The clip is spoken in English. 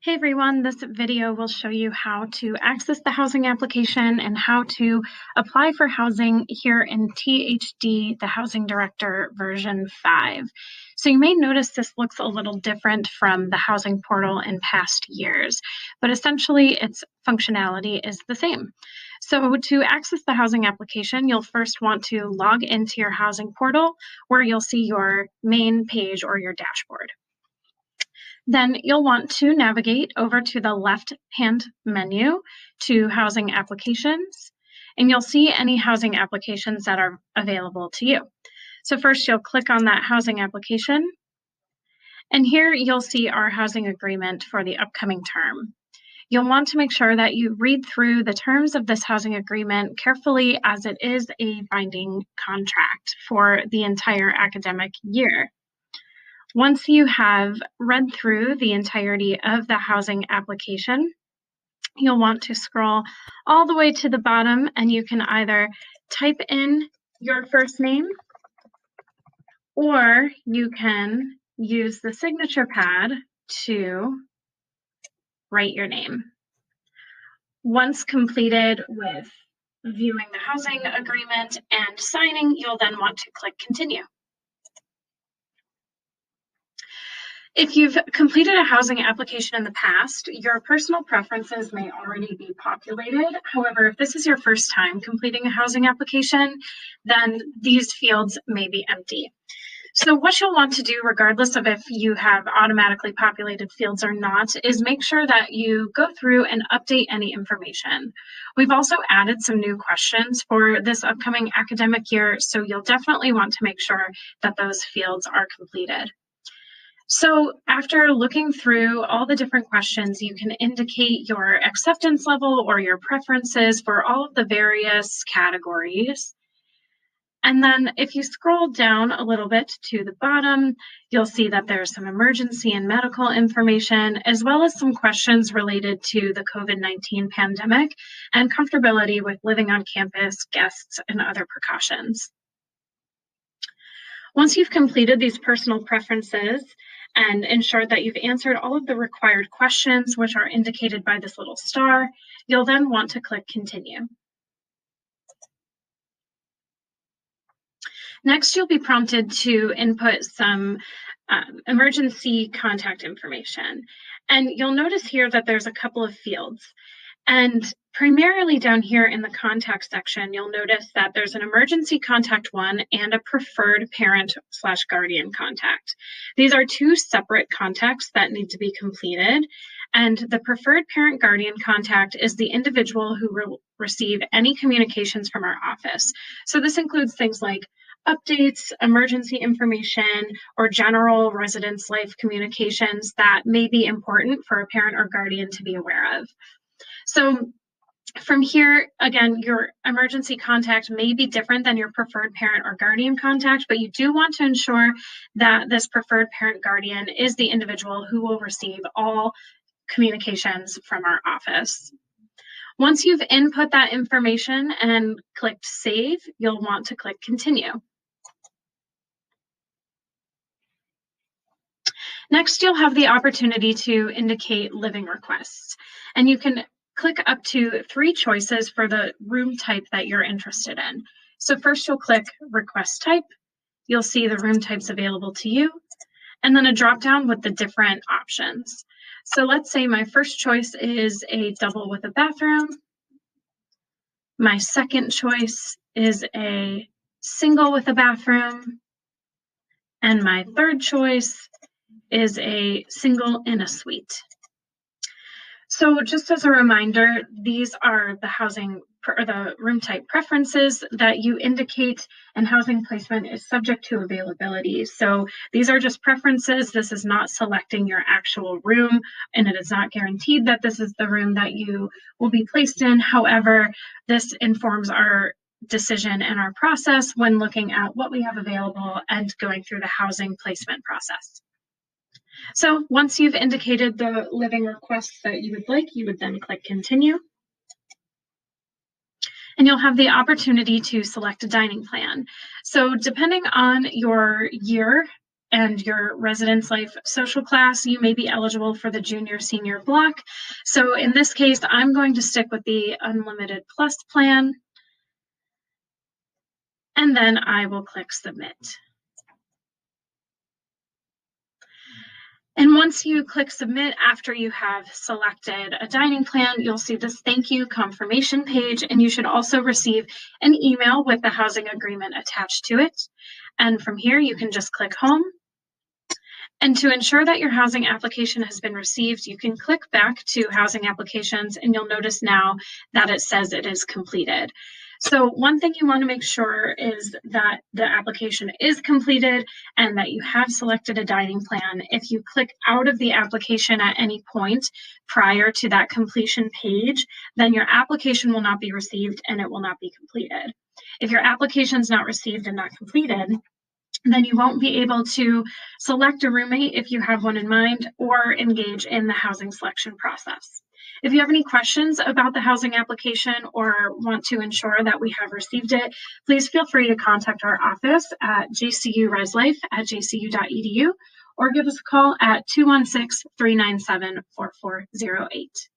Hey everyone, this video will show you how to access the housing application and how to apply for housing here in THD, the Housing Director version 5. So you may notice this looks a little different from the housing portal in past years, but essentially its functionality is the same. So to access the housing application, you'll first want to log into your housing portal where you'll see your main page or your dashboard. Then you'll want to navigate over to the left-hand menu to Housing Applications, and you'll see any housing applications that are available to you. So first you'll click on that housing application, and here you'll see our housing agreement for the upcoming term. You'll want to make sure that you read through the terms of this housing agreement carefully, as it is a binding contract for the entire academic year. Once you have read through the entirety of the housing application, you'll want to scroll all the way to the bottom, and you can either type in your first name or you can use the signature pad to write your name. Once completed with viewing the housing agreement and signing, you'll then want to click Continue. If you've completed a housing application in the past, your personal preferences may already be populated. However, if this is your first time completing a housing application, then these fields may be empty. So what you'll want to do, regardless of if you have automatically populated fields or not, is make sure that you go through and update any information. We've also added some new questions for this upcoming academic year, so you'll definitely want to make sure that those fields are completed. So after looking through all the different questions, you can indicate your acceptance level or your preferences for all of the various categories. And then if you scroll down a little bit to the bottom, you'll see that there's some emergency and medical information, as well as some questions related to the COVID-19 pandemic and comfortability with living on campus, guests, and other precautions. Once you've completed these personal preferences and ensured that you've answered all of the required questions, which are indicated by this little star, you'll then want to click Continue. Next, you'll be prompted to input some emergency contact information. And you'll notice here that there's a couple of fields. And primarily down here in the contact section, you'll notice that there's an emergency contact one and a preferred parent/guardian contact. These are two separate contacts that need to be completed. And the preferred parent-guardian contact is the individual who will receive any communications from our office. So this includes things like updates, emergency information, or general residence life communications that may be important for a parent or guardian to be aware of. So from here, again, your emergency contact may be different than your preferred parent or guardian contact, but you do want to ensure that this preferred parent guardian is the individual who will receive all communications from our office. Once you've input that information and clicked Save, you'll want to click Continue. Next, you'll have the opportunity to indicate living requests, and you can click up to 3 choices for the room type that you're interested in. So first you'll click Request Type. You'll see the room types available to you, and then a drop-down with the different options. So let's say my first choice is a double with a bathroom. My second choice is a single with a bathroom. And my third choice is a single in a suite. So just as a reminder, these are the room type preferences that you indicate, and housing placement is subject to availability. So these are just preferences. This is not selecting your actual room, and it is not guaranteed that this is the room that you will be placed in. However, this informs our decision and our process when looking at what we have available and going through the housing placement process. So once you've indicated the living requests that you would like, you would then click Continue. And you'll have the opportunity to select a dining plan. So depending on your year and your residence life social class, you may be eligible for the junior senior block. So in this case, I'm going to stick with the Unlimited Plus plan, and then I will click Submit. And once you click Submit after you have selected a dining plan, you'll see this thank you confirmation page, and you should also receive an email with the housing agreement attached to it. And from here, you can just click Home. And to ensure that your housing application has been received, you can click back to Housing Applications, and you'll notice now that it says it is completed. So one thing you want to make sure is that the application is completed and that you have selected a dining plan. If you click out of the application at any point prior to that completion page, then your application will not be received and it will not be completed. If your application is not received and not completed, then you won't be able to select a roommate if you have one in mind or engage in the housing selection process. If you have any questions about the housing application or want to ensure that we have received it, please feel free to contact our office at jcureslife@jcu.edu or give us a call at 216-397-4408.